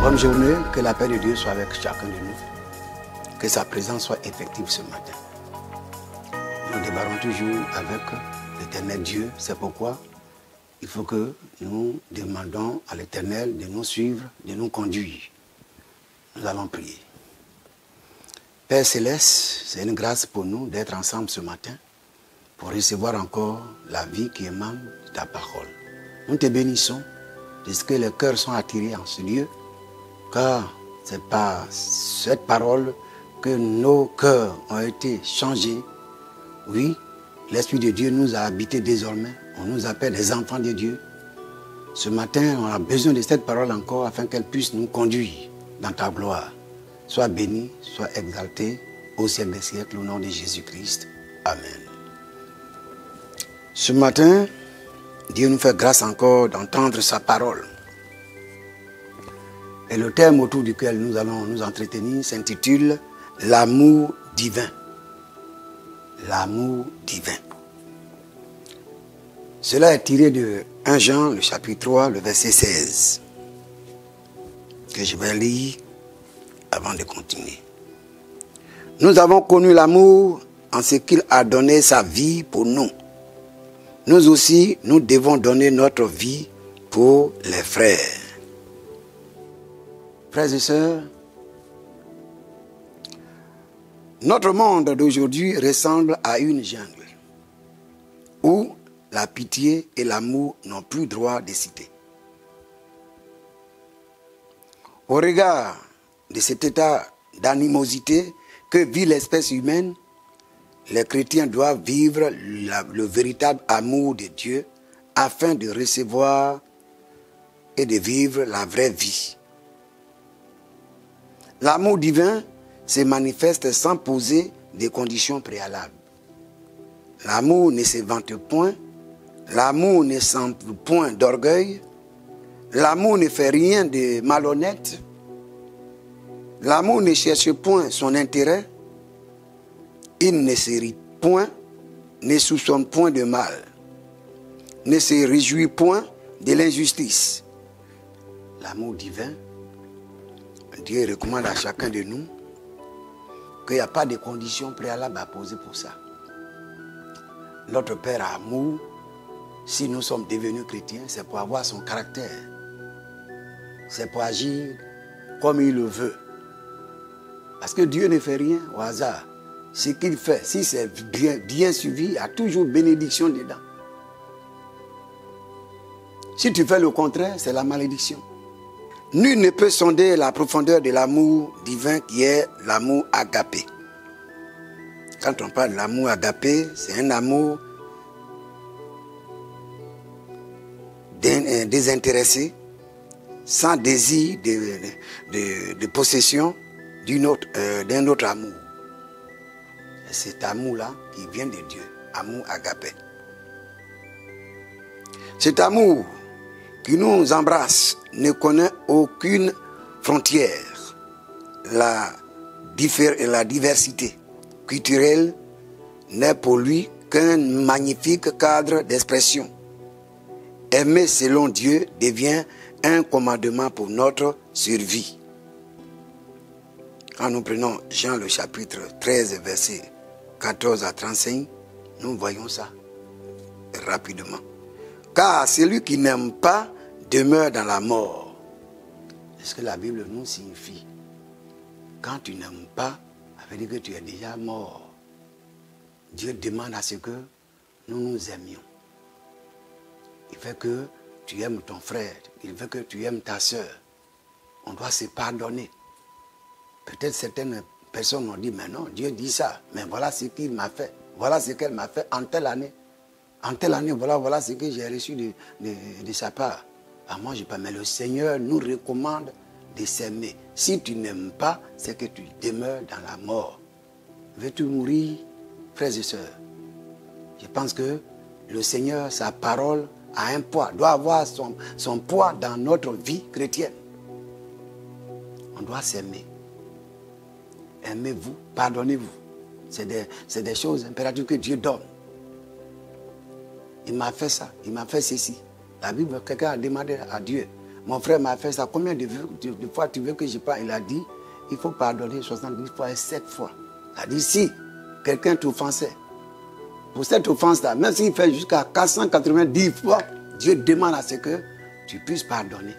Bonne journée, que la paix de Dieu soit avec chacun de nous. Que sa présence soit effective ce matin. Nous démarrons toujours avec l'Éternel Dieu. C'est pourquoi il faut que nous demandons à l'Éternel de nous suivre, de nous conduire. Nous allons prier. Père Céleste, c'est une grâce pour nous d'être ensemble ce matin pour recevoir encore la vie qui émane de ta parole. Nous te bénissons de ce que les cœurs sont attirés en ce lieu, car c'est par cette parole que nos cœurs ont été changés. Oui, l'Esprit de Dieu nous a habités désormais. On nous appelle les enfants de Dieu. Ce matin, on a besoin de cette parole encore afin qu'elle puisse nous conduire dans ta gloire. Sois béni, sois exalté au siècle des siècles au nom de Jésus-Christ. Amen. Ce matin, Dieu nous fait grâce encore d'entendre sa parole. Et le thème autour duquel nous allons nous entretenir s'intitule « L'amour divin ». L'amour divin. Cela est tiré de 1 Jean, le chapitre 3, le verset 16, que je vais lire avant de continuer. Nous avons connu l'amour en ce qu'il a donné sa vie pour nous. Nous aussi, nous devons donner notre vie pour les frères. Frères et sœurs, notre monde d'aujourd'hui ressemble à une jungle où la pitié et l'amour n'ont plus droit de citer. Au regard de cet état d'animosité que vit l'espèce humaine, les chrétiens doivent vivre le véritable amour de Dieu afin de recevoir et de vivre la vraie vie. L'amour divin se manifeste sans poser des conditions préalables. L'amour ne se vante point, l'amour ne semble point d'orgueil, l'amour ne fait rien de malhonnête, l'amour ne cherche point son intérêt, il ne s'irrite point, ne soupçonne point de mal, ne se réjouit point de l'injustice. L'amour divin, Dieu recommande à chacun de nous qu'il n'y a pas de conditions préalables à poser pour ça. Notre Père a amour. Si nous sommes devenus chrétiens, c'est pour avoir son caractère. C'est pour agir comme il le veut. Parce que Dieu ne fait rien au hasard. Ce qu'il fait, si c'est bien suivi, il y a toujours bénédiction dedans. Si tu fais le contraire, c'est la malédiction. Nul ne peut sonder la profondeur de l'amour divin qui est l'amour agapé. Quand on parle de l'amour agapé, c'est un amour désintéressé, sans désir de possession d'un autre amour. C'est cet amour-là qui vient de Dieu, amour agapé. Cet amour qui nous embrasse ne connaît aucune frontière. La diversité culturelle n'est pour lui qu'un magnifique cadre d'expression. Aimer selon Dieu devient un commandement pour notre survie. Quand nous prenons Jean le chapitre 13, verset 14 à 35, nous voyons ça rapidement. Car celui qui n'aime pas demeure dans la mort. C'est ce que la Bible nous signifie. Quand tu n'aimes pas, ça veut dire que tu es déjà mort. Dieu demande à ce que nous nous aimions. Il veut que tu aimes ton frère. Il veut que tu aimes ta soeur. On doit se pardonner. Peut-être certaines personnes ont dit, mais non, Dieu dit ça. Mais voilà ce qu'il m'a fait. Voilà ce qu'elle m'a fait en telle année. En telle année, voilà ce que j'ai reçu de sa part. Ah, moi, je ne sais pas. Mais le Seigneur nous recommande de s'aimer. Si tu n'aimes pas, c'est que tu demeures dans la mort. Veux-tu mourir, frères et sœurs? Je pense que le Seigneur, sa parole, a un poids, doit avoir son poids dans notre vie chrétienne. On doit s'aimer. Aimez-vous, pardonnez-vous. C'est des choses impératives que Dieu donne. Il m'a fait ça, il m'a fait ceci. La Bible, quelqu'un a demandé à Dieu, mon frère m'a fait ça. Combien de fois tu veux que je parle? Il a dit, il faut pardonner 70 fois et 7 fois. Il a dit, si quelqu'un t'offensait, pour cette offense-là, même s'il fait jusqu'à 490 fois, Dieu demande à ce que tu puisses pardonner.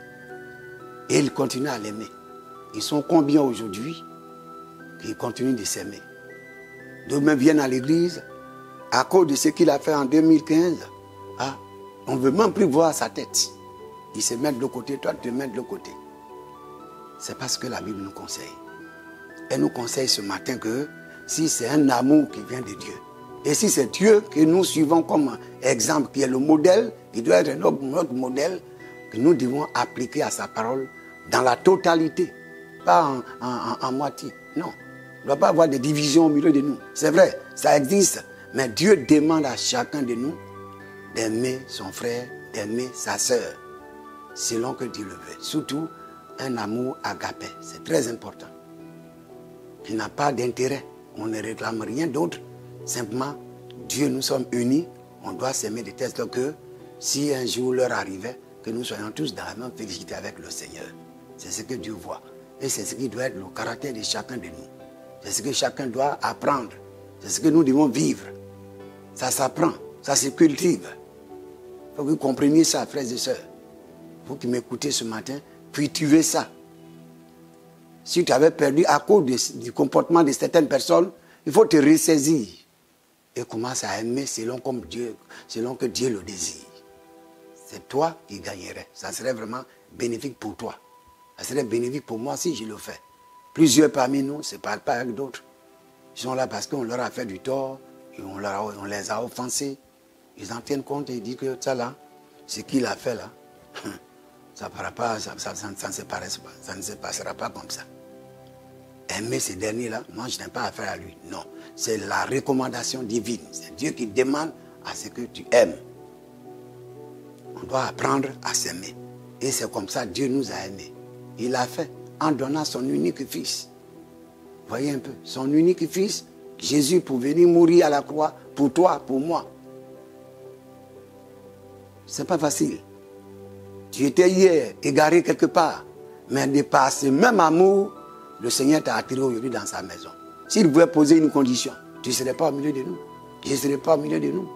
Et il continue à l'aimer. Ils sont combien aujourd'hui qui continuent de s'aimer? D'autres viennent à l'église à cause de ce qu'il a fait en 2015. Ah, on ne veut même plus voir sa tête. Il se met de l'autre côté, toi tu te mets de l'autre côté. C'est parce que la Bible nous conseille. Elle nous conseille ce matin que si c'est un amour qui vient de Dieu, et si c'est Dieu que nous suivons comme exemple, qui est le modèle, qui doit être notre modèle, que nous devons appliquer à sa parole dans la totalité, pas en moitié. Non, il ne doit pas avoir de division au milieu de nous. C'est vrai, ça existe, mais Dieu demande à chacun de nous d'aimer son frère, d'aimer sa sœur, selon que Dieu le veut. Surtout, un amour agapé, c'est très important. Il n'a pas d'intérêt, on ne réclame rien d'autre. Simplement, Dieu, nous sommes unis, on doit s'aimer de telle sorte que si un jour l'heure arrivait, que nous soyons tous dans la même félicité avec le Seigneur. C'est ce que Dieu voit. Et c'est ce qui doit être le caractère de chacun de nous. C'est ce que chacun doit apprendre. C'est ce que nous devons vivre. Ça s'apprend, ça se cultive. Il faut que vous compreniez ça, frères et sœurs. Vous qui m'écoutez ce matin, cultivez ça. Si tu avais perdu à cause du comportement de certaines personnes, il faut te ressaisir. Et commence à aimer selon que Dieu le désire. C'est toi qui gagnerais. Ça serait vraiment bénéfique pour toi. Ça serait bénéfique pour moi si je le fais. Plusieurs parmi nous ne se parlent pas avec d'autres. Ils sont là parce qu'on leur a fait du tort, et on les a offensés. Ils en tiennent compte et ils disent que ça là, ce qu'il a fait là, ça ne se passera pas comme ça. Aimer ces derniers-là, moi je n'ai pas affaire à lui. Non, c'est la recommandation divine. C'est Dieu qui demande à ce que tu aimes. On doit apprendre à s'aimer. Et c'est comme ça que Dieu nous a aimés. Il l'a fait en donnant son unique fils. Voyez un peu, son unique fils, Jésus, pour venir mourir à la croix, pour toi, pour moi. C'est pas facile. Tu étais hier égaré quelque part, mais de par ce même amour, le Seigneur t'a attiré aujourd'hui dans sa maison. S'il voulait poser une condition, tu ne serais pas au milieu de nous. Je ne serais pas au milieu de nous.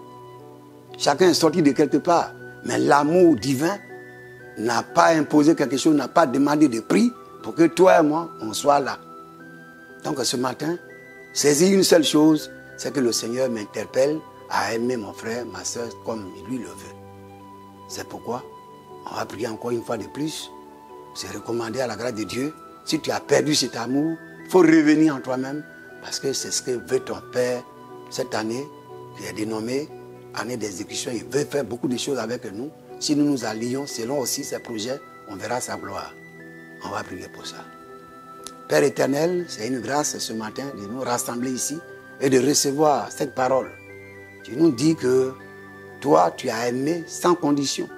Chacun est sorti de quelque part. Mais l'amour divin n'a pas imposé quelque chose, n'a pas demandé de prix pour que toi et moi, on soit là. Donc ce matin, saisis une seule chose, c'est que le Seigneur m'interpelle à aimer mon frère, ma soeur, comme lui le veut. C'est pourquoi on va prier encore une fois de plus. C'est recommandé à la grâce de Dieu. Si tu as perdu cet amour, il faut revenir en toi-même parce que c'est ce que veut ton Père cette année, qui est dénommée année d'exécution. Il veut faire beaucoup de choses avec nous. Si nous nous allions selon aussi ses projets, on verra sa gloire. On va prier pour ça. Père éternel, c'est une grâce ce matin de nous rassembler ici et de recevoir cette parole. Tu nous dis que toi, tu as aimé sans condition.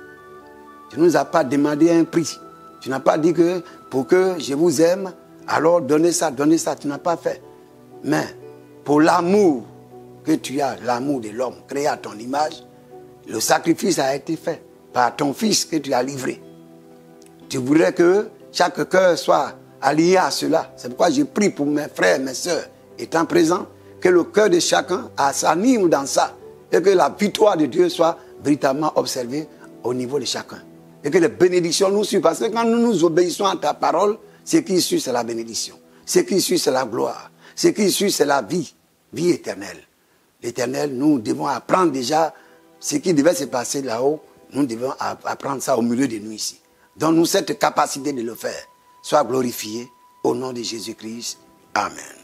Tu ne nous as pas demandé un prix. Tu n'as pas dit que pour que je vous aime, alors donnez ça, tu n'as pas fait. Mais pour l'amour que tu as, l'amour de l'homme créé à ton image, le sacrifice a été fait par ton fils que tu as livré. Tu voudrais que chaque cœur soit allié à cela. C'est pourquoi je prie pour mes frères, mes sœurs, étant présents, que le cœur de chacun s'anime dans ça et que la victoire de Dieu soit véritablement observée au niveau de chacun. Et que les bénédictions nous suivent. Parce que quand nous nous obéissons à ta parole, ce qui suit, c'est la bénédiction. Ce qui suit, c'est la gloire. Ce qui suit, c'est la vie éternelle. L'éternel, nous devons apprendre déjà ce qui devait se passer là-haut. Nous devons apprendre ça au milieu de nous ici. Donne-nous cette capacité de le faire. Sois glorifié au nom de Jésus-Christ. Amen.